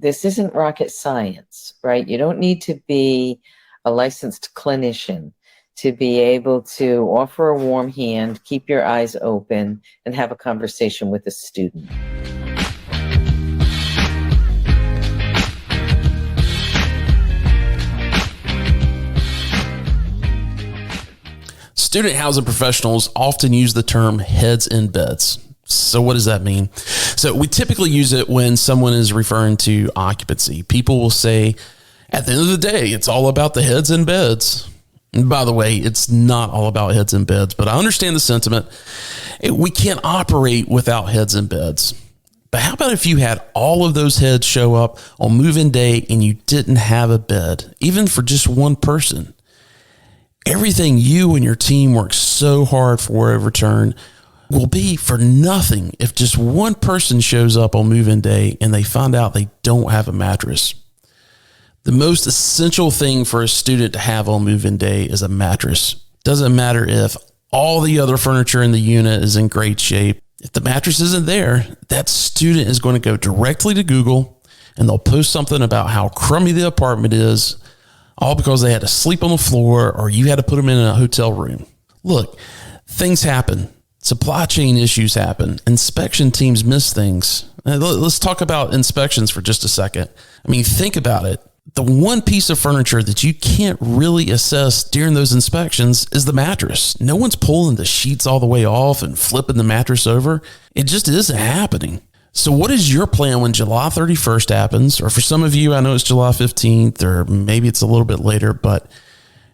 this isn't rocket science, right? You don't need to be a licensed clinician to be able to offer a warm hand, keep your eyes open, and have a conversation with a student. Student housing professionals often use the term heads in beds. So what does that mean? So we typically use it when someone is referring to occupancy. People will say, at the end of the day, it's all about the heads in beds. And by the way, it's not all about heads in beds, but I understand the sentiment. We can't operate without heads in beds. But how about if you had all of those heads show up on move-in day and you didn't have a bed, even for just one person? Everything you and your team work so hard for in return will be for nothing if just one person shows up on move-in day and they find out they don't have a mattress. The most essential thing for a student to have on move-in day is a mattress. Doesn't matter if all the other furniture in the unit is in great shape. If the mattress isn't there, that student is going to go directly to Google and they'll post something about how crummy the apartment is, all because they had to sleep on the floor or you had to put them in a hotel room. Look, things happen. Supply chain issues happen. Inspection teams miss things. Let's talk about inspections for just a second. I mean, think about it. The one piece of furniture that you can't really assess during those inspections is the mattress. No one's pulling the sheets all the way off and flipping the mattress over. It just isn't happening. So what is your plan when July 31st happens? Or for some of you, I know it's July 15th, or maybe it's a little bit later, but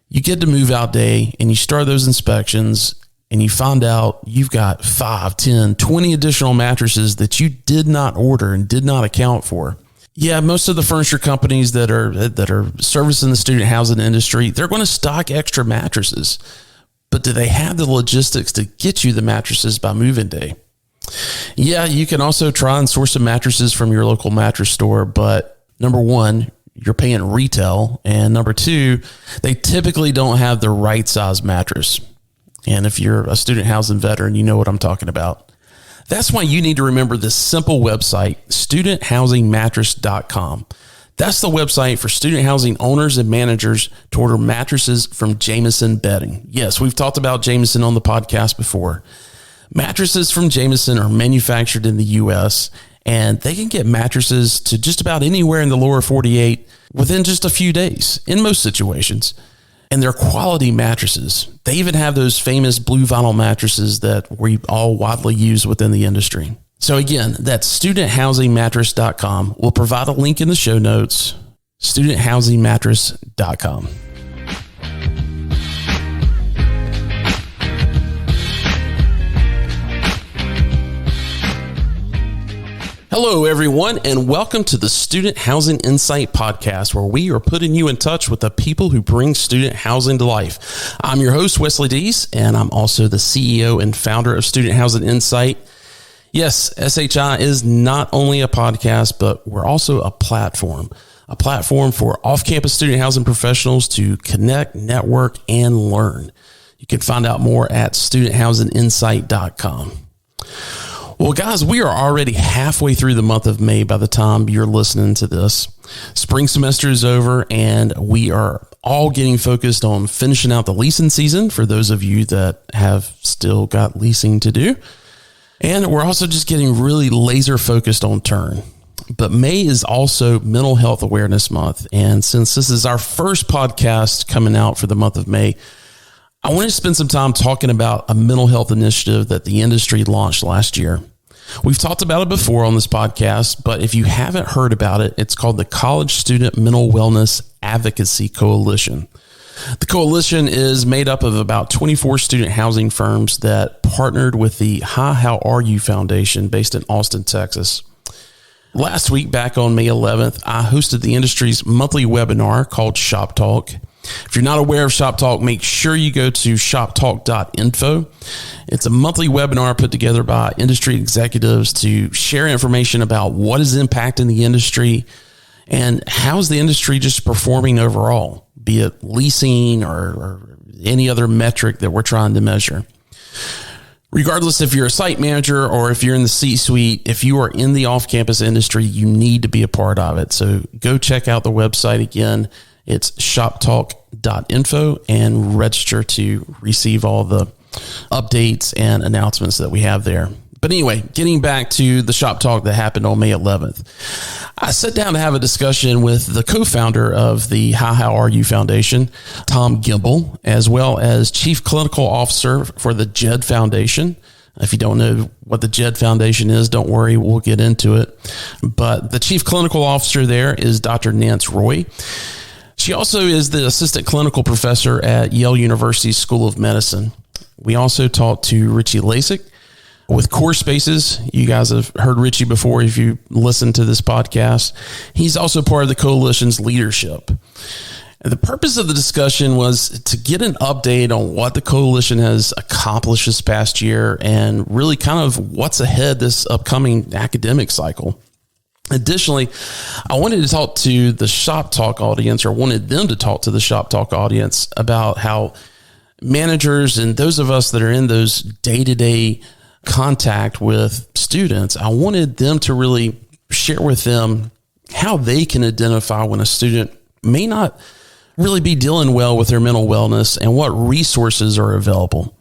you get to move out day and you start those inspections and you find out you've got 5, 10, 20 additional mattresses that you did not order and did not account for. Yeah, most of the furniture companies that are servicing the student housing industry, they're going to stock extra mattresses. But do they have the logistics to get you the mattresses by move-in day? Yeah, you can also try and source some mattresses from your local mattress store, but number one, you're paying retail, and number two, they typically don't have the right size mattress. And if you're a student housing veteran, you know what I'm talking about. That's why you need to remember this simple website, studenthousingmattress.com. That's the website for student housing owners and managers to order mattresses from Jameson Bedding. Yes, we've talked about Jameson on the podcast before. Mattresses from Jameson are manufactured in the U.S., and they can get mattresses to just about anywhere in the lower 48 within just a few days in most situations. And they're quality mattresses. They even have those famous blue vinyl mattresses that we all widely use within the industry. So again, that's studenthousingmattress.com. We'll provide a link in the show notes, studenthousingmattress.com. Hello, everyone, and welcome to the Student Housing Insight Podcast, where we are putting you in touch with the people who bring student housing to life. I'm your host, Wesley Deese, and I'm also the CEO and founder of Student Housing Insight. Yes, SHI is not only a podcast, but we're also a platform for off-campus student housing professionals to connect, network, and learn. You can find out more at studenthousinginsight.com. Well, guys, we are already halfway through the month of May by the time you're listening to this. Spring semester is over, and we are all getting focused on finishing out the leasing season for those of you that have still got leasing to do. And we're also just getting really laser focused on turn. But May is also Mental Health Awareness Month. And since this is our first podcast coming out for the month of May, I want to spend some time talking about a mental health initiative that the industry launched last year. We've talked about it before on this podcast, but if you haven't heard about it, it's called the College Student Mental Wellness Advocacy Coalition. The coalition is made up of about 24 student housing firms that partnered with the Hi, How Are You Foundation based in Austin, Texas. Last week, back on May 11th, I hosted the industry's monthly webinar called ShopTalk. If you're not aware of ShopTalk, make sure you go to shoptalk.info. It's a monthly webinar put together by industry executives to share information about what is impacting the industry and how is the industry just performing overall, be it leasing or any other metric that we're trying to measure. Regardless if you're a site manager or if you're in the C-suite, if you are in the off-campus industry, you need to be a part of it. So go check out the website again. It's shoptalk.info and register to receive all the updates and announcements that we have there. But anyway, getting back to the Shop Talk that happened on May 11th, I sat down to have a discussion with the co-founder of the How Are You Foundation, Tom Gimbel, as well as Chief Clinical Officer for the JED Foundation. If you don't know what the JED Foundation is, don't worry, we'll get into it. But the Chief Clinical Officer there is Dr. Nance Roy. She also is the Assistant Clinical Professor at Yale University School of Medicine. We also talked to Richie Lasek with Core Spaces. You guys have heard Richie before if you listen to this podcast. He's also part of the coalition's leadership. And the purpose of the discussion was to get an update on what the coalition has accomplished this past year and really kind of what's ahead this upcoming academic cycle. Additionally, I wanted to talk to the Shop Talk audience, or wanted them to talk to the Shop Talk audience about how managers and those of us that are in those day-to-day contact with students, I wanted them to really share with them how they can identify when a student may not really be dealing well with their mental wellness and what resources are available.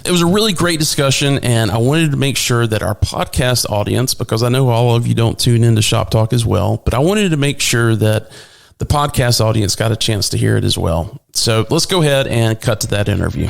It was a really great discussion, and I wanted to make sure that our podcast audience, because I know all of you don't tune into Shop Talk as well, but I wanted to make sure that the podcast audience got a chance to hear it as well. So let's go ahead and cut to that interview.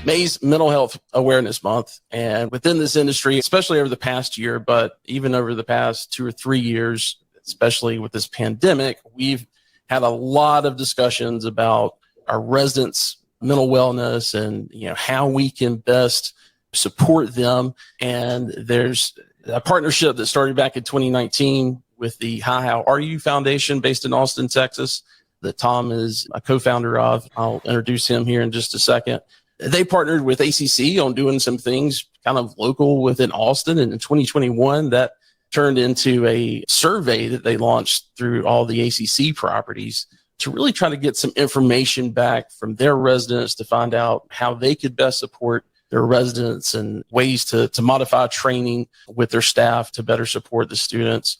May's Mental Health Awareness Month. And within this industry, especially over the past year, but even over the past 2 or 3 years, especially with this pandemic, we've had a lot of discussions about our residents' mental wellness and, how we can best support them. And there's a partnership that started back in 2019 with the How Are You Foundation based in Austin, Texas, that Tom is a co-founder of. I'll introduce him here in just a second. They partnered with ACC on doing some things kind of local within Austin. And in 2021, that turned into a survey that they launched through all the ACC properties to really try to get some information back from their residents to find out how they could best support their residents and ways to modify training with their staff to better support the students.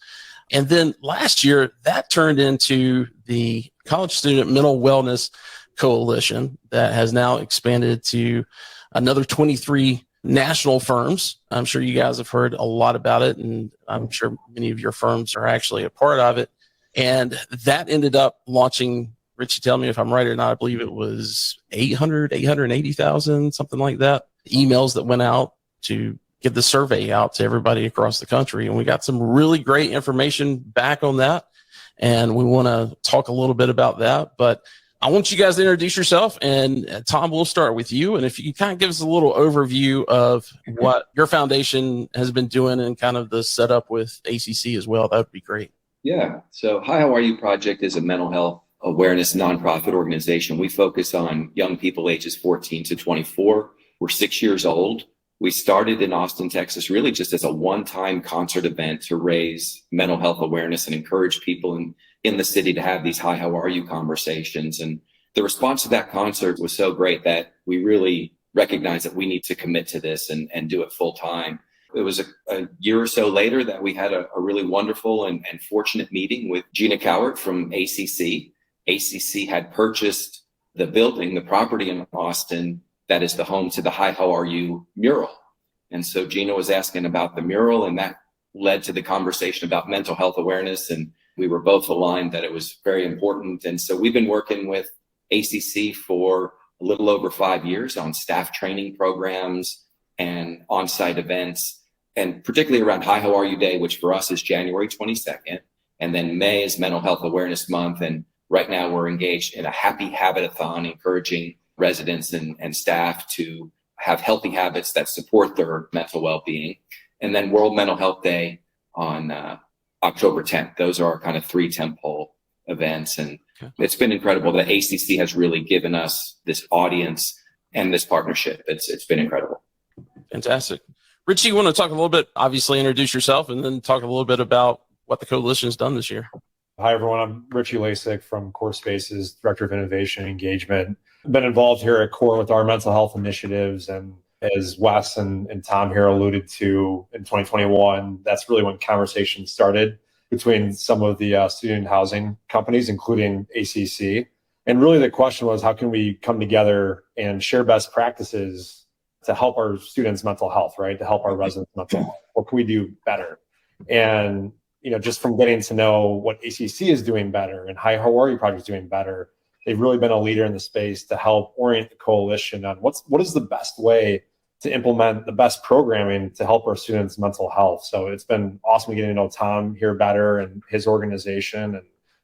And then last year, that turned into the College Student Mental Wellness Coalition that has now expanded to another 23 national firms. I'm sure you guys have heard a lot about it, and I'm sure many of your firms are actually a part of it. And that ended up launching, Richie, tell me if I'm right or not, I believe it was 880,000, something like that, emails that went out to get the survey out to everybody across the country. And we got some really great information back on that. And we want to talk a little bit about that. But I want you guys to introduce yourself, and Tom, we'll start with you. And if you kind of give us a little overview of what your foundation has been doing and kind of the setup with ACC as well, that would be great. Yeah. So How Are You Project is a mental health awareness nonprofit organization. We focus on young people ages 14 to 24. We're 6 years old. We started in Austin, Texas, really just as a one-time concert event to raise mental health awareness and encourage people in the city to have these How Are You conversations. And the response to that concert was so great that we really recognized that we need to commit to this and do it full time. It was a year or so later that we had a really wonderful and fortunate meeting with Gina Cowart from ACC. ACC had purchased the building, the property in Austin that is the home to the How Are You mural. And so Gina was asking about the mural, and that led to the conversation about mental health awareness. And we were both aligned that it was very important. And so we've been working with ACC for a little over 5 years on staff training programs and on-site events, and particularly around How Are You Day, which for us is January 22nd. And then May is Mental Health Awareness Month. And right now we're engaged in a Happy Habitathon, encouraging residents and staff to have healthy habits that support their mental well-being. And then World Mental Health Day on October 10th. Those are our kind of 3 tentpole events. And it's been incredible that ACC has really given us this audience and this partnership. It's been incredible. Fantastic. Richie, you want to talk a little bit, obviously introduce yourself, and then talk a little bit about what the coalition has done this year. Hi, everyone. I'm Richie Lasek from Core Spaces, Director of Innovation and Engagement. I've been involved here at Core with our mental health initiatives. And as Wes and Tom here alluded to, in 2021, that's really when conversations started between some of the student housing companies, including ACC. And really the question was, how can we come together and share best practices to help our students' mental health, right? To help our residents' mental health. What can we do better? And just from getting to know what ACC is doing better and Hi How Are You Project is doing better, they've really been a leader in the space to help orient the coalition on what is the best way to implement the best programming to help our students' mental health. So it's been awesome getting to know Tom here better and his organization.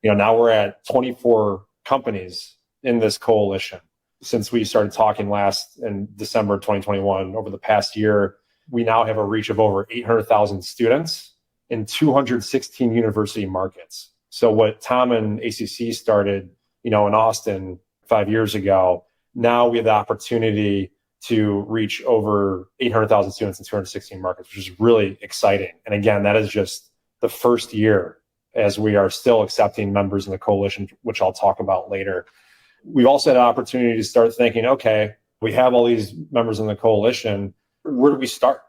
And now we're at 24 companies in this coalition. Since we started talking last in December 2021, over the past year, we now have a reach of over 800,000 students in 216 university markets. So what Tom and ACC started, in Austin 5 years ago, now we have the opportunity to reach over 800,000 students in 216 markets, which is really exciting. And again, that is just the first year, as we are still accepting members in the coalition, which I'll talk about later. We've also had an opportunity to start thinking, okay, we have all these members in the coalition. Where do we start?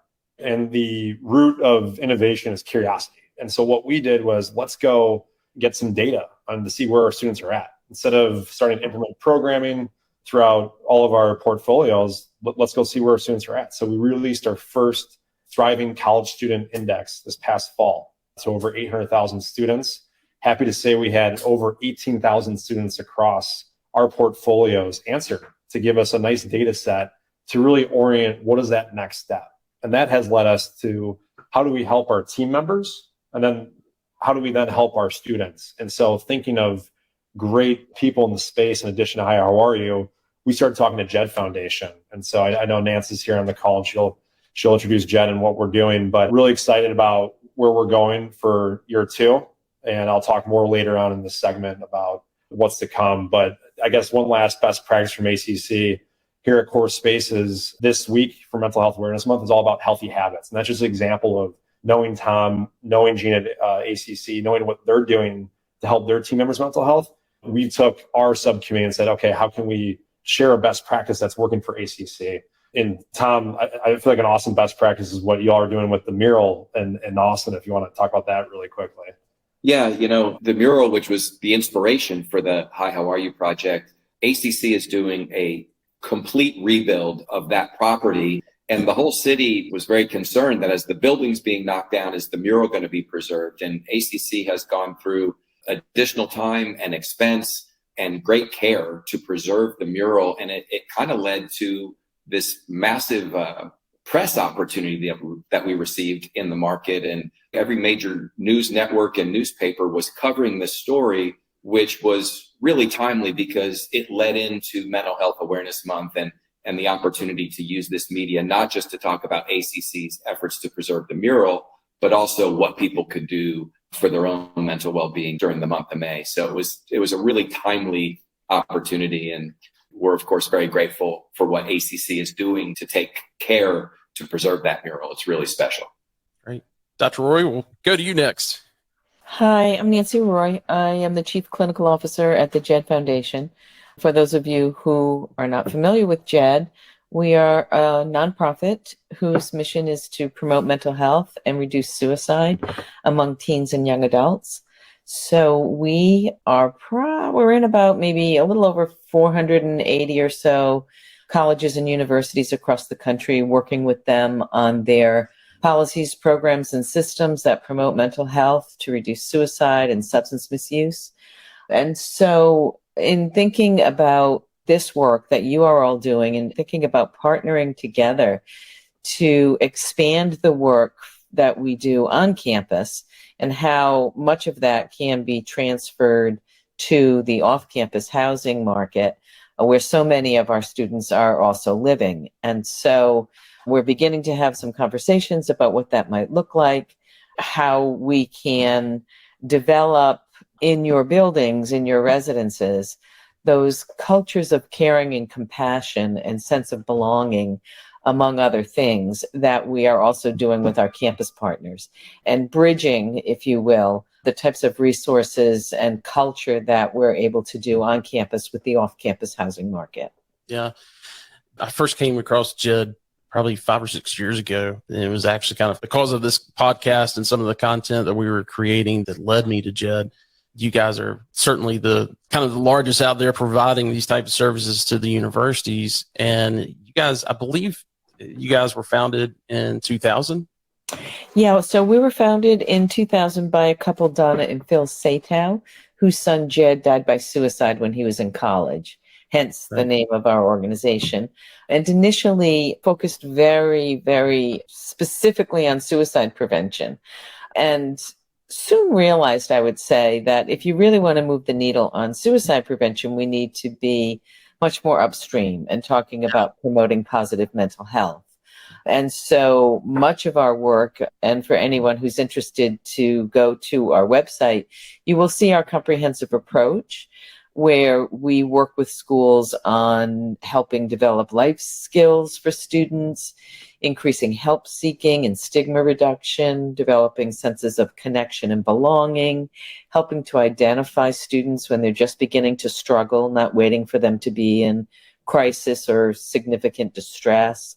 And the root of innovation is curiosity. And so what we did was, let's go get some data on to see where our students are at. Instead of starting to implement programming throughout all of our portfolios, let's go see where our students are at. So we released our first Thriving College Student Index this past fall. So over 800,000 students. Happy to say we had over 18,000 students across our portfolios answer to give us a nice data set to really orient what is that next step. And that has led us to, how do we help our team members? And then how do we then help our students? And so thinking of great people in the space, in addition to Hi, How Are You, we started talking to JED Foundation. And so I know Nance is here on the call, and she'll introduce JED and what we're doing, but really excited about where we're going for year 2. And I'll talk more later on in this segment about what's to come. But I guess one last best practice from ACC here at Core Spaces this week for Mental Health Awareness Month is all about healthy habits. And that's just an example of knowing Tom, knowing Gene at ACC, knowing what they're doing to help their team members' mental health. We took our subcommittee and said, okay, how can we share a best practice that's working for ACC? And Tom, I feel like an awesome best practice is what y'all are doing with the mural in Austin, if you want to talk about that really quickly. Yeah, the mural, which was the inspiration for the Hi, How Are You project, ACC is doing a complete rebuild of that property. And the whole city was very concerned that as the building's being knocked down, is the mural going to be preserved? And ACC has gone through additional time and expense and great care to preserve the mural. And it kind of led to this massive press opportunity that we received in the market. And every major news network and newspaper was covering this story, which was really timely because it led into Mental Health Awareness Month and the opportunity to use this media, not just to talk about ACC's efforts to preserve the mural, but also what people could do for their own mental well-being during the month of May. So it was a really timely opportunity. And we're, of course, very grateful for what ACC is doing to take care to preserve that mural. It's really special. Great. Dr. Roy, we'll go to you next. Hi, I'm Nance Roy. I am the Chief Clinical Officer at the JED Foundation. For those of you who are not familiar with JED, we are a nonprofit whose mission is to promote mental health and reduce suicide among teens and young adults. So we're in about maybe a little over 480 or so colleges and universities across the country, working with them on their policies, programs, and systems that promote mental health to reduce suicide and substance misuse. And so in thinking about this work that you are all doing and thinking about partnering together to expand the work that we do on campus and how much of that can be transferred to the off-campus housing market, where so many of our students are also living. And so we're beginning to have some conversations about what that might look like, how we can develop in your buildings, in your residences, those cultures of caring and compassion and sense of belonging, among other things, that we are also doing with our campus partners, and bridging, if you will, the types of resources and culture that we're able to do on campus with the off-campus housing market. Yeah. I first came across JED probably 5 or 6 years ago. And it was actually kind of because of this podcast and some of the content that we were creating that led me to JED. You guys are certainly the kind of the largest out there providing these types of services to the universities. And you guys, I believe you guys were founded in 2000. Yeah, so we were founded in 2000 by a couple, Donna and Phil Satow, whose son Jed died by suicide when he was in college, hence the name of our organization. And initially focused very, very specifically on suicide prevention. And soon realized, I would say, that if you really want to move the needle on suicide prevention, we need to be much more upstream and talking about promoting positive mental health. And so much of our work, and for anyone who's interested to go to our website, you will see our comprehensive approach where we work with schools on helping develop life skills for students, increasing help seeking and stigma reduction, developing senses of connection and belonging, helping to identify students when they're just beginning to struggle, not waiting for them to be in crisis or significant distress,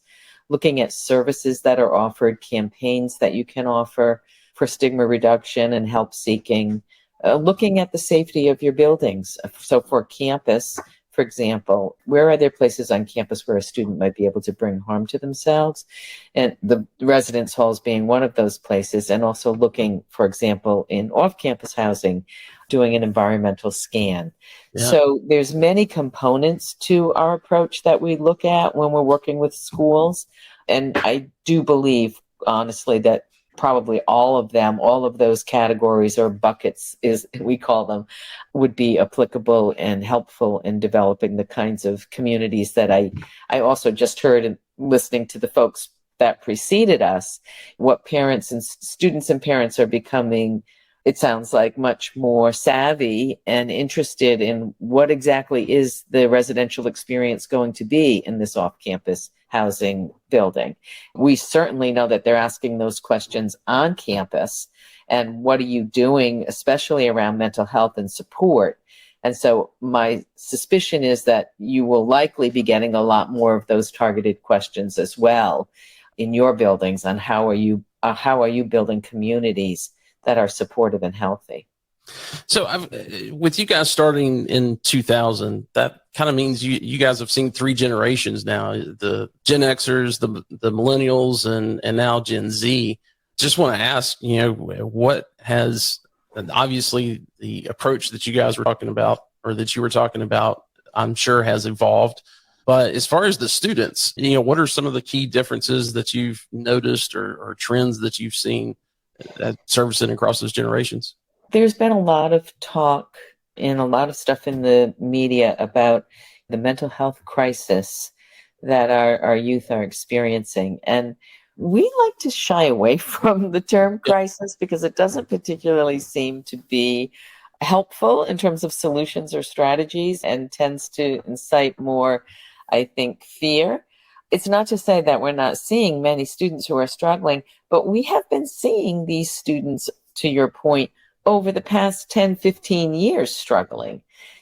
looking at services that are offered, campaigns that you can offer for stigma reduction and help seeking, looking at the safety of your buildings. So for campus, for example, where are there places on campus where a student might be able to bring harm to themselves? And the residence halls being one of those places, and also looking, for example, in off-campus housing, doing an environmental scan. Yeah. So there's many components to our approach that we look at when we're working with schools. And I do believe, honestly, that probably all of them, all of those categories or buckets, is we call them, would be applicable and helpful in developing the kinds of communities that I also just heard in listening to the folks that preceded us, what parents and students and parents are becoming. It sounds like much more savvy and interested in what exactly is the residential experience going to be in this off-campus housing building. We certainly know that they're asking those questions on campus. And what are you doing, especially around mental health and support? And so my suspicion is that you will likely be getting a lot more of those targeted questions as well in your buildings on how are you building communities that are supportive and healthy. So with you guys starting in 2000, that kind of means you guys have seen 3 generations now, the Gen Xers, the millennials, and now Gen Z. Just want to ask, what has, and obviously the approach that you guys were talking about, or that you were talking about, I'm sure has evolved. But as far as the students, what are some of the key differences that you've noticed or trends that you've seen at servicing across those generations? There's been a lot of talk and a lot of stuff in the media about the mental health crisis that our youth are experiencing. And we like to shy away from the term crisis because it doesn't particularly seem to be helpful in terms of solutions or strategies, and tends to incite more, I think, fear. It's not to say that we're not seeing many students who are struggling, but we have been seeing these students, to your point, over the past 10, 15 years struggling.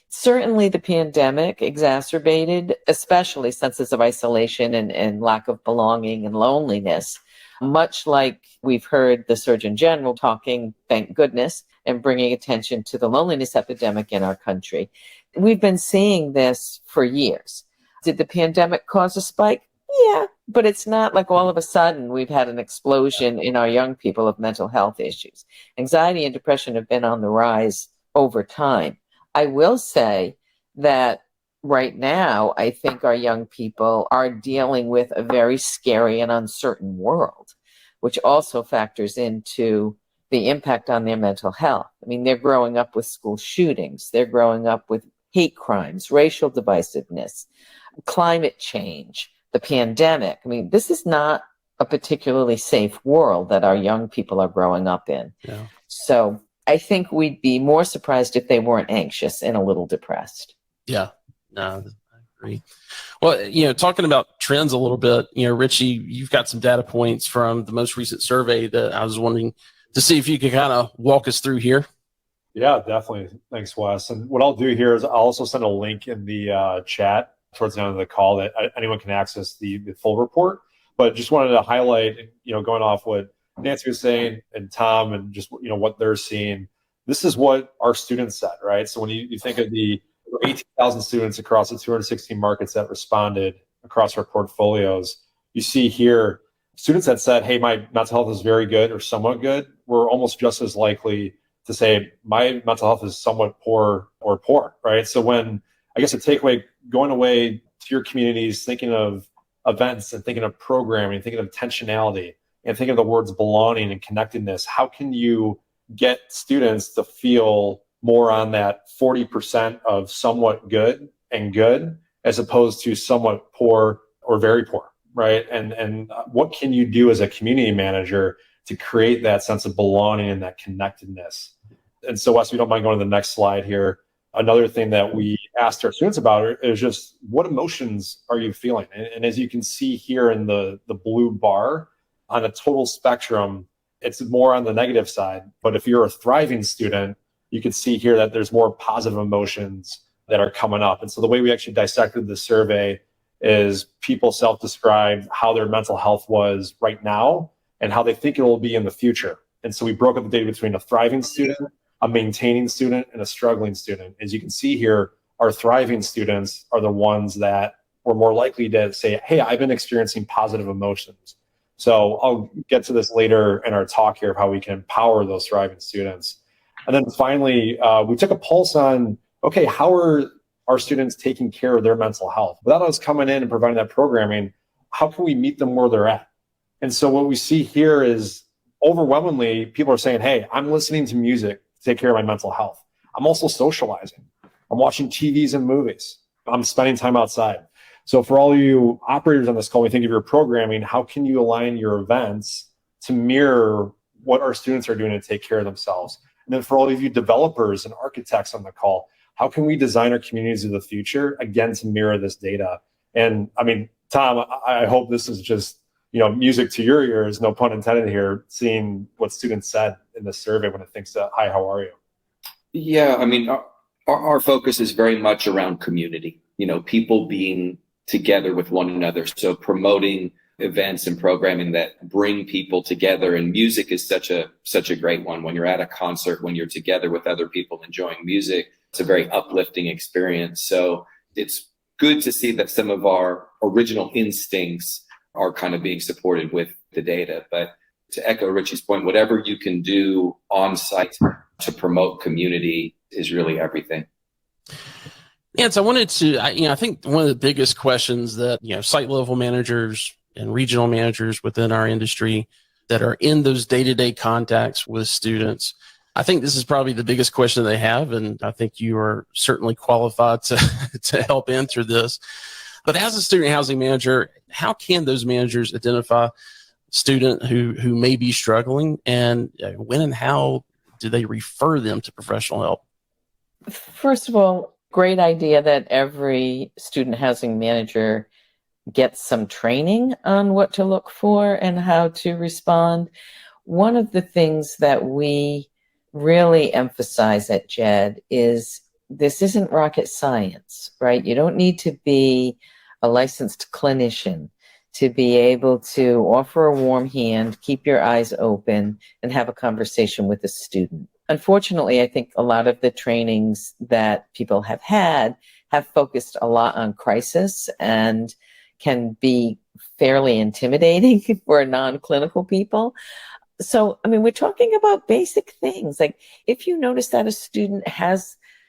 Certainly the pandemic exacerbated, especially senses of isolation and lack of belonging and loneliness, much like we've heard the Surgeon General talking, thank goodness, and bringing attention to the loneliness epidemic in our country. We've been seeing this for years. Did the pandemic cause a spike? Yeah, but it's not like all of a sudden we've had an explosion in our young people of mental health issues. Anxiety and depression have been on the rise over time. I will say that right now, I think our young people are dealing with a very scary and uncertain world, which also factors into the impact on their mental health. I mean, they're growing up with school shootings. They're growing up with hate crimes, racial divisiveness, climate change, the pandemic. I mean, this is not a particularly safe world that our young people are growing up in. Yeah. So I think we'd be more surprised if they weren't anxious and a little depressed. Yeah, no, I agree. Well, talking about trends a little bit, Richie, you've got some data points from the most recent survey that I was wondering to see if you could kind of walk us through here. Yeah, definitely. Thanks, Wes. And what I'll do here is I'll also send a link in the chat towards the end of the call that anyone can access the full report. But just wanted to highlight, going off what Nancy was saying and Tom and just, what they're seeing. This is what our students said, right? So when you think of the 18,000 students across the 216 markets that responded across our portfolios, you see here students that said, hey, my mental health is very good or somewhat good, were almost just as likely to say my mental health is somewhat poor or poor, right? So when, I guess, a takeaway, going away to your communities, thinking of events and thinking of programming, thinking of intentionality and thinking of the words belonging and connectedness, how can you get students to feel more on that 40% of somewhat good and good as opposed to somewhat poor or very poor, right? And what can you do as a community manager to create that sense of belonging and that connectedness? And so, Wes, if you don't mind going to the next slide here, another thing that we asked our students about is just what emotions are you feeling? And as you can see here in the blue bar, on a total spectrum, it's more on the negative side. But if you're a thriving student, you can see here that there's more positive emotions that are coming up. And so the way we actually dissected the survey is people self-described how their mental health was right now and how they think it will be in the future. And so we broke up the data between a thriving student, a maintaining student, and a struggling student. As you can see here, our thriving students are the ones that were more likely to say, hey, I've been experiencing positive emotions. So I'll get to this later in our talk here of how we can empower those thriving students. And then finally, we took a pulse on, okay, how are our students taking care of their mental health? Without us coming in and providing that programming, how can we meet them where they're at? And so what we see here is overwhelmingly, people are saying, hey, I'm listening to music to take care of my mental health. I'm also socializing. I'm watching TVs and movies. I'm spending time outside. So for all you operators on this call, when you think of your programming, how can you align your events to mirror what our students are doing to take care of themselves? And then for all of you developers and architects on the call, how can we design our communities of the future, again, to mirror this data? And I mean, Tom, I hope this is just, music to your ears, no pun intended here, seeing what students said in the survey when it thinks, hi, how are you? Yeah, I mean, our focus is very much around community, people being together with one another. So promoting events and programming that bring people together, and music is such a great one. When you're at a concert, when you're together with other people enjoying music, it's a very uplifting experience. So it's good to see that some of our original instincts are kind of being supported with the data. But to echo Richie's point, whatever you can do on site to promote community is really everything. Nance, I wanted to, I think one of the biggest questions that, site level managers and regional managers within our industry that are in those day-to-day contacts with students, I think this is probably the biggest question they have. And I think you are certainly qualified to help answer this. But as a student housing manager, how can those managers identify student who may be struggling, and when and how do they refer them to professional help? First of all, great idea that every student housing manager gets some training on what to look for and how to respond. One of the things that we really emphasize at JED is this isn't rocket science, right? You don't need to be a licensed clinician to be able to offer a warm hand, keep your eyes open, and have a conversation with a student. Unfortunately, I think a lot of the trainings that people have had have focused a lot on crisis and can be fairly intimidating for non-clinical people. So, I mean, we're talking about basic things. Like if you notice that a student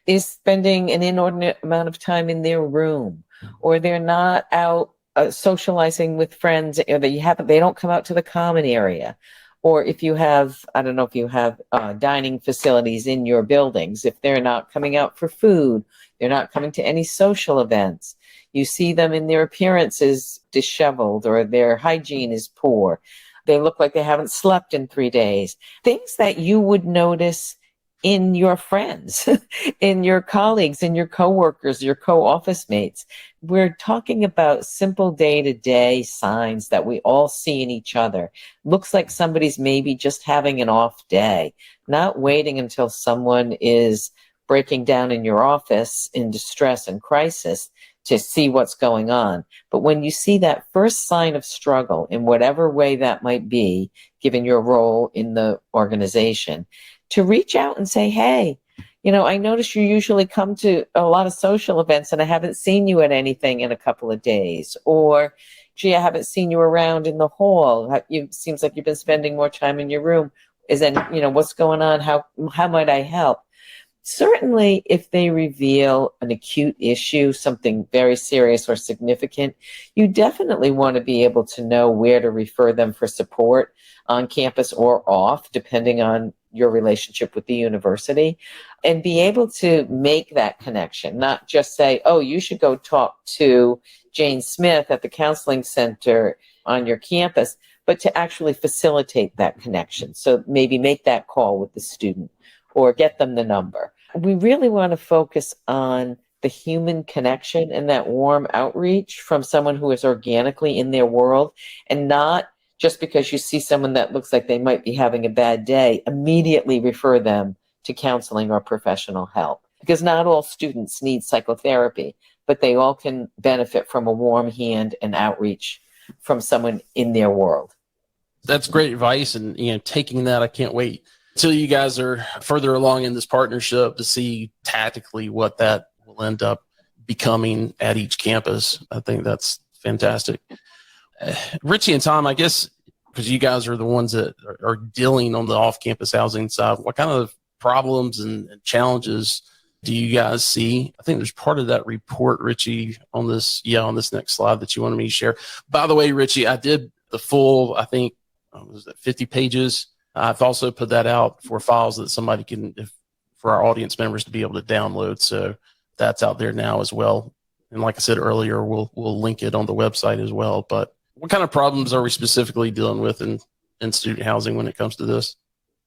is spending an inordinate amount of time in their room, or they're not out socializing with friends, or they don't come out to the common area. Or if you have, I don't know if you have dining facilities in your buildings, if they're not coming out for food, they're not coming to any social events. You see them in their appearance is disheveled, or their hygiene is poor. They look like they haven't slept in 3 days. Things that you would notice in your friends, in your colleagues, in your coworkers, your co-office mates. We're talking about simple day-to-day signs that we all see in each other. Looks like somebody's maybe just having an off day, not waiting until someone is breaking down in your office in distress and crisis to see what's going on. But when you see that first sign of struggle in whatever way that might be, given your role in the organization, to reach out and say, hey, I notice you usually come to a lot of social events and I haven't seen you at anything in a couple of days. Or, gee, I haven't seen you around in the hall. It seems like you've been spending more time in your room. What's going on? How might I help? Certainly, if they reveal an acute issue, something very serious or significant, you definitely want to be able to know where to refer them for support on campus or off, depending on your relationship with the university, and be able to make that connection, not just say, oh, you should go talk to Jane Smith at the counseling center on your campus, but to actually facilitate that connection. So maybe make that call with the student or get them the number. We really want to focus on the human connection and that warm outreach from someone who is organically in their world, and not just because you see someone that looks like they might be having a bad day, immediately refer them to counseling or professional help. Because not all students need psychotherapy, but they all can benefit from a warm hand and outreach from someone in their world. That's great advice. And, taking that, I can't wait till you guys are further along in this partnership to see tactically what that will end up becoming at each campus. I think that's fantastic. Richie and Tom, I guess, because you guys are the ones that are dealing on the off-campus housing side, what kind of problems and challenges do you guys see? I think there's part of that report, Richie, on this next slide that you wanted me to share. By the way, Richie, I did the full, I think, was it 50 pages? I've also put that out for files that somebody can, for our audience members to be able to download. So that's out there now as well. And like I said earlier, we'll link it on the website as well. But what kind of problems are we specifically dealing with in student housing when it comes to this?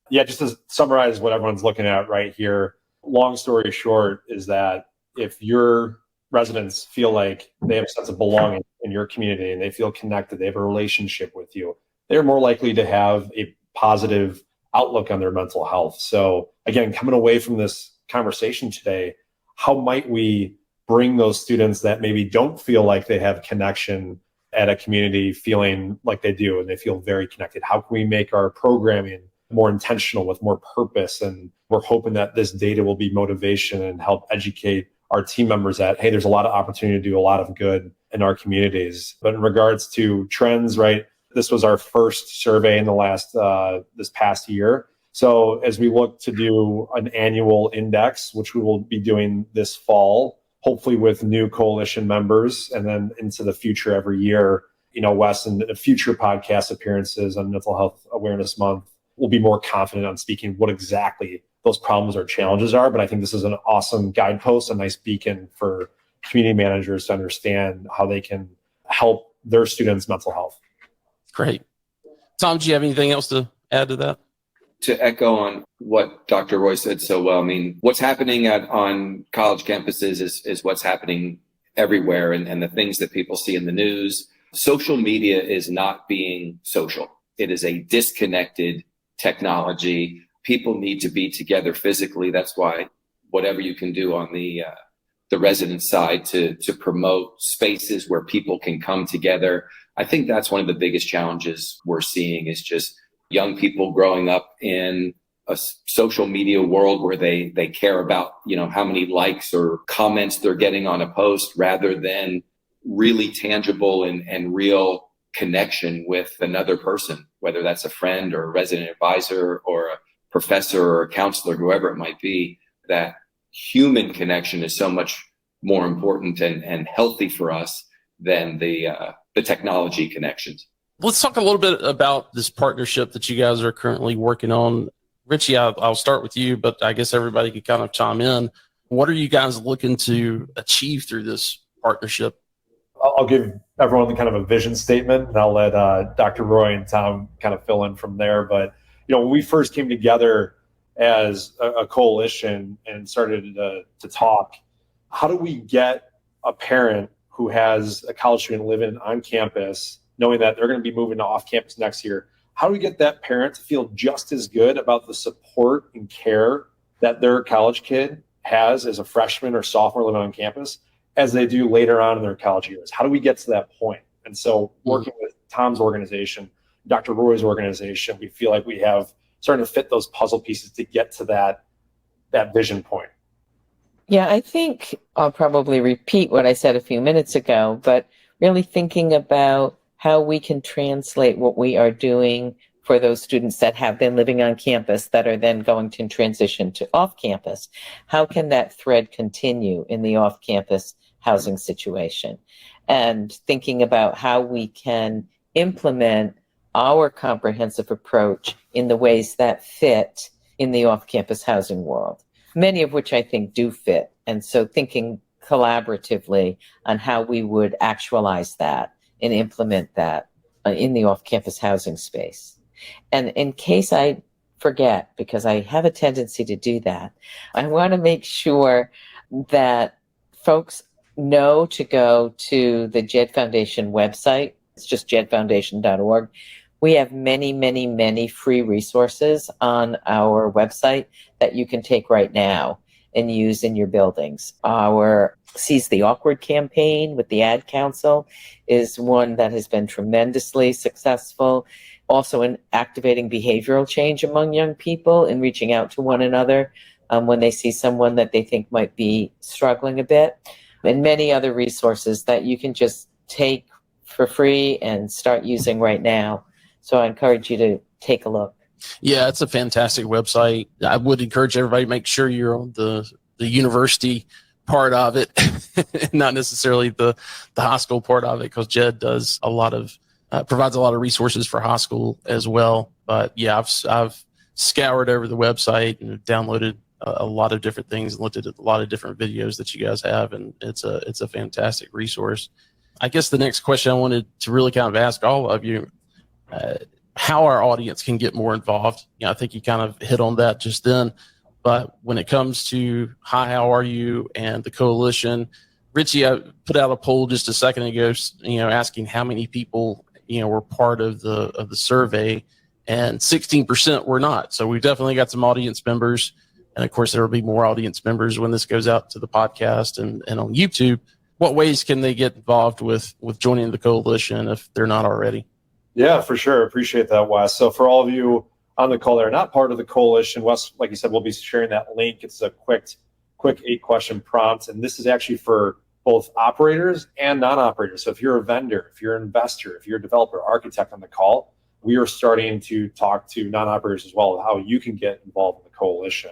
Yeah, just to summarize what everyone's looking at right here, long story short is that if your residents feel like they have a sense of belonging in your community and they feel connected, they have a relationship with you, they're more likely to have a positive outlook on their mental health. So again, coming away from this conversation today, how might we bring those students that maybe don't feel like they have connection at a community feeling like they do and they feel very connected? How can we make our programming more intentional with more purpose? And we're hoping that this data will be motivation and help educate our team members that, hey, there's a lot of opportunity to do a lot of good in our communities. But in regards to trends, right, this was our first survey in this past year. So as we look to do an annual index, which we will be doing this fall, hopefully with new coalition members, and then into the future every year, Wes, and future podcast appearances on Mental Health Awareness Month, we'll be more confident on speaking what exactly those problems or challenges are. But I think this is an awesome guidepost, a nice beacon for community managers to understand how they can help their students' mental health. Great. Tom, do you have anything else to add to that? To echo on what Dr. Roy said so well, I mean, what's happening on college campuses is what's happening everywhere, and the things that people see in the news. Social media is not being social. It is a disconnected technology. People need to be together physically. That's why whatever you can do on the resident side to promote spaces where people can come together. I think that's one of the biggest challenges we're seeing is just young people growing up in a social media world where they care about, how many likes or comments they're getting on a post rather than really tangible and real connection with another person, whether that's a friend or a resident advisor or a professor or a counselor, whoever it might be. That human connection is so much more important and healthy for us than the technology connections. Let's talk a little bit about this partnership that you guys are currently working on. Richie, I'll start with you, but I guess everybody could kind of chime in. What are you guys looking to achieve through this partnership? I'll give everyone kind of a vision statement, and I'll let Dr. Roy and Tom kind of fill in from there. But, when we first came together, as a coalition and started to talk. How do we get a parent who has a college student living on campus, knowing that they're going to be moving to off campus next year? How do we get that parent to feel just as good about the support and care that their college kid has as a freshman or sophomore living on campus as they do later on in their college years? How do we get to that point? And so working with Tom's organization, Dr. Roy's organization, we feel like we have starting to fit those puzzle pieces to get to that vision point. Yeah, I think I'll probably repeat what I said a few minutes ago, but really thinking about how we can translate what we are doing for those students that have been living on campus that are then going to transition to off campus. How can that thread continue in the off campus housing situation? And thinking about how we can implement our comprehensive approach in the ways that fit in the off campus housing world, many of which I think do fit. And so thinking collaboratively on how we would actualize that and implement that in the off campus housing space. And in case I forget, because I have a tendency to do that, I want to make sure that folks know to go to the JED Foundation website. It's just jedfoundation.org. We have many, many, many free resources on our website that you can take right now and use in your buildings. Our Seize the Awkward campaign with the Ad Council is one that has been tremendously successful. Also in activating behavioral change among young people and reaching out to one another when they see someone that they think might be struggling a bit. And many other resources that you can just take for free and start using right now. So I encourage you to take a look. Yeah, it's a fantastic website. I would encourage everybody to make sure you're on the university part of it, not necessarily the high school part of it, because JED does a lot of provides a lot of resources for high school as well. But yeah, I've scoured over the website and downloaded a lot of different things and looked at a lot of different videos that you guys have, and it's a fantastic resource. I guess the next question I wanted to really kind of ask all of you, how our audience can get more involved. I think you kind of hit on that just then, but when it comes to Hi, How Are You and the coalition, Richie, I put out a poll just a second ago, asking how many people, were part of the survey, and 16% were not. So we've definitely got some audience members. And of course, there will be more audience members when this goes out to the podcast and on YouTube. What ways can they get involved with joining the coalition if they're not already? Yeah, for sure. Appreciate that, Wes. So for all of you on the call that are not part of the coalition, Wes, like you said, we'll be sharing that link. It's a quick 8-question prompt. And this is actually for both operators and non-operators. So if you're a vendor, if you're an investor, if you're a developer, architect on the call, we are starting to talk to non-operators as well, how you can get involved in the coalition.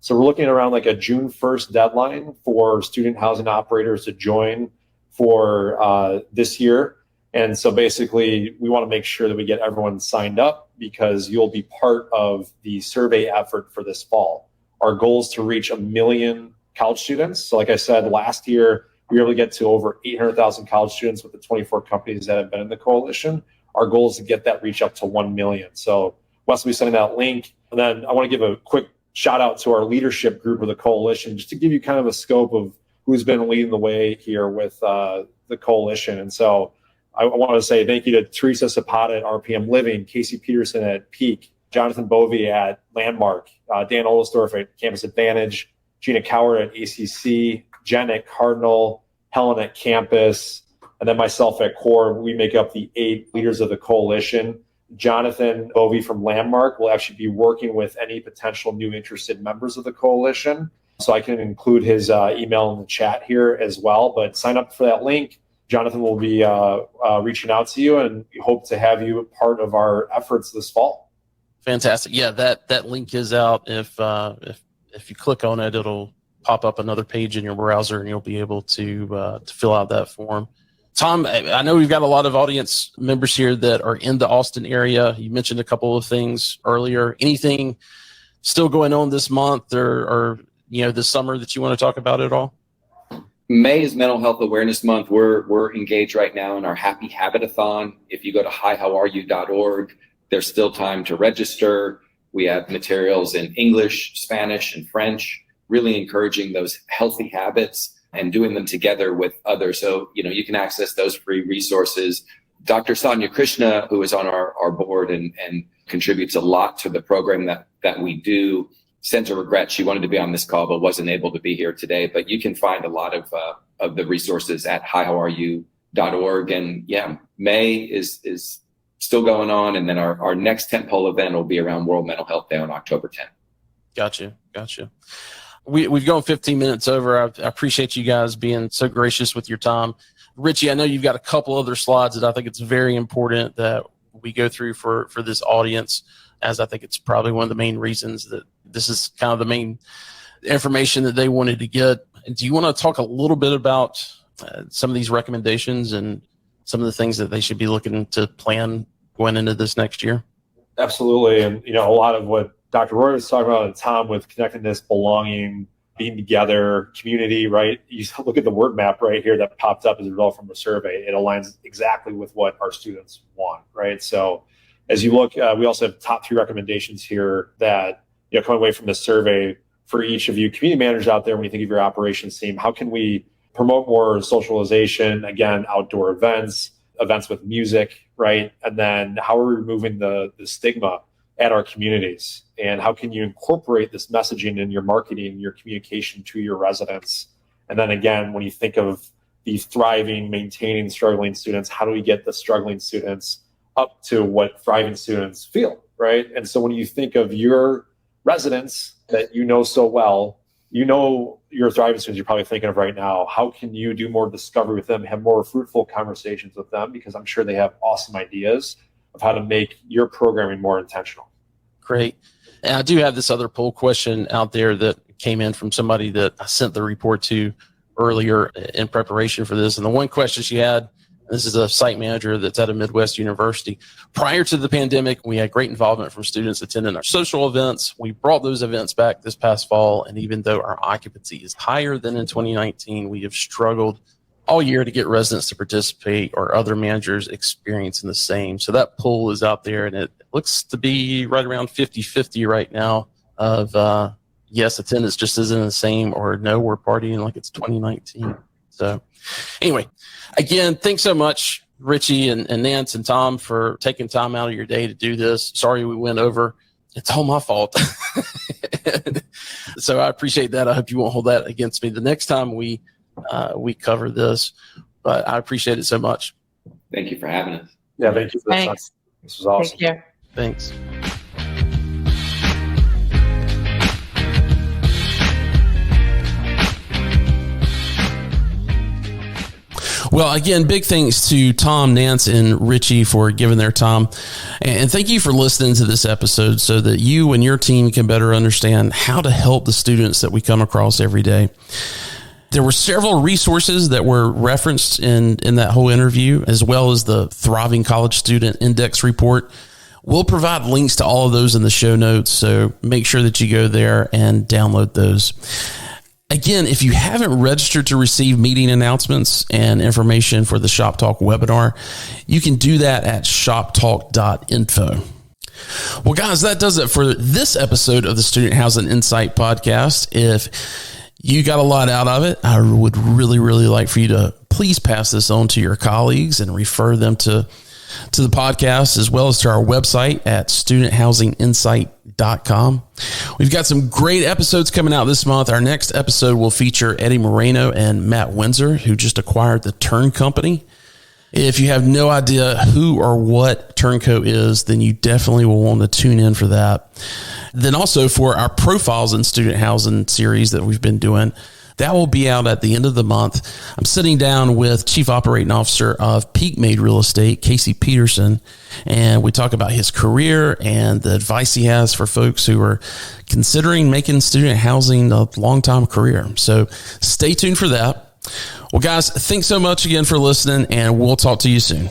So we're looking at around like a June 1st deadline for student housing operators to join for this year. And so basically, we want to make sure that we get everyone signed up because you'll be part of the survey effort for this fall. Our goal is to reach 1 million college students. So like I said, last year, we were able to get to over 800,000 college students with the 24 companies that have been in the coalition. Our goal is to get that reach up to 1 million. So Wes will be sending that link. And then I want to give a quick shout out to our leadership group of the coalition, just to give you kind of a scope of who's been leading the way here with the coalition. And so I want to say thank you to Teresa Zapata at RPM Living, Casey Peterson at Peak, Jonathan Bovey at Landmark, Dan Ohlsdorf at Campus Advantage, Gina Coward at ACC, Jen at Cardinal, Helen at Campus, and then myself at Core. We make up the 8 leaders of the coalition. Jonathan Bovey from Landmark will actually be working with any potential new interested members of the coalition. So I can include his email in the chat here as well, but sign up for that link. Jonathan will be reaching out to you, and we hope to have you part of our efforts this fall. Fantastic. Yeah, that link is out. If you click on it, it'll pop up another page in your browser, and you'll be able to fill out that form. Tom, I know we've got a lot of audience members here that are in the Austin area. You mentioned a couple of things earlier. Anything still going on this month or this summer that you want to talk about at all? May is Mental Health Awareness Month. We're engaged right now in our Happy Habitathon. If you go to hihowareyu.org, there's still time to register. We have materials in English, Spanish, and French, really encouraging those healthy habits and doing them together with others. So, you can access those free resources. Dr. Sonia Krishna, who is on our board and contributes a lot to the program that we do, sends a regret. She wanted to be on this call, but wasn't able to be here today. But you can find a lot of the resources at hihowareyou.org. And yeah, May is still going on. And then our next tentpole event will be around World Mental Health Day on October 10th. Gotcha. We've gone 15 minutes over. I appreciate you guys being so gracious with your time. Richie, I know you've got a couple other slides that I think it's very important that we go through for this audience, as I think it's probably one of the main reasons that this is kind of the main information that they wanted to get. Do you want to talk a little bit about some of these recommendations and some of the things that they should be looking to plan going into this next year? Absolutely. And, a lot of what Dr. Roy was talking about and Tom with connectedness, belonging, being together, community, right? You look at the word map right here that popped up as a result from a survey. It aligns exactly with what our students want, right? So as you look, we also have top 3 recommendations here that, coming away from the survey for each of you community managers out there, when you think of your operations team, how can we promote more socialization, again, outdoor events with music, right? And then how are we removing the stigma at our communities? And how can you incorporate this messaging in your marketing, your communication to your residents? And then again, when you think of these thriving, maintaining, struggling students, how do we get the struggling students up to what thriving students feel, right? And so when you think of your residents that you know so well, your thriving students you're probably thinking of right now, how can you do more discovery with them, have more fruitful conversations with them? Because I'm sure they have awesome ideas of how to make your programming more intentional. Great. And I do have this other poll question out there that came in from somebody that I sent the report to earlier in preparation for this. And the one question she had, this is a site manager that's at a Midwest university. Prior to the pandemic, we had great involvement from students attending our social events. We brought those events back this past fall. And even though our occupancy is higher than in 2019, we have struggled all year to get residents to participate or other managers experiencing the same. So that poll is out there, and it looks to be right around 50-50 right now of yes, attendance just isn't the same, or no, we're partying like it's 2019. So anyway, again, thanks so much, Richie and Nance and Tom, for taking time out of your day to do this. Sorry we went over. It's all my fault. So I appreciate that. I hope you won't hold that against me the next time we cover this, but I appreciate it so much. Thank you for having us. Yeah, thank you for this. Thanks. This was awesome. Take care. Thanks. Well, again, big thanks to Tom, Nance, and Richie for giving their time. And thank you for listening to this episode so that you and your team can better understand how to help the students that we come across every day. There were several resources that were referenced in that whole interview, as well as the Thriving College Student Index report. We'll provide links to all of those in the show notes, so make sure that you go there and download those. Again, if you haven't registered to receive meeting announcements and information for the ShopTalk webinar, you can do that at shoptalk.info. Well, guys, that does it for this episode of the Student Housing Insight Podcast. If you got a lot out of it, I would really, really like for you to please pass this on to your colleagues and refer them to the podcast, as well as to our website at studenthousinginsight.com. We've got some great episodes coming out this month. Our next episode will feature Eddie Moreno and Matt Windsor, who just acquired the Turn Company. If you have no idea who or what Turnco is, then you definitely will want to tune in for that. Then also for our Profiles in Student Housing series that we've been doing, that will be out at the end of the month. I'm sitting down with Chief Operating Officer of Peak Made Real Estate, Casey Peterson, and we talk about his career and the advice he has for folks who are considering making student housing a long-time career. So stay tuned for that. Well, guys, thanks so much again for listening, and we'll talk to you soon.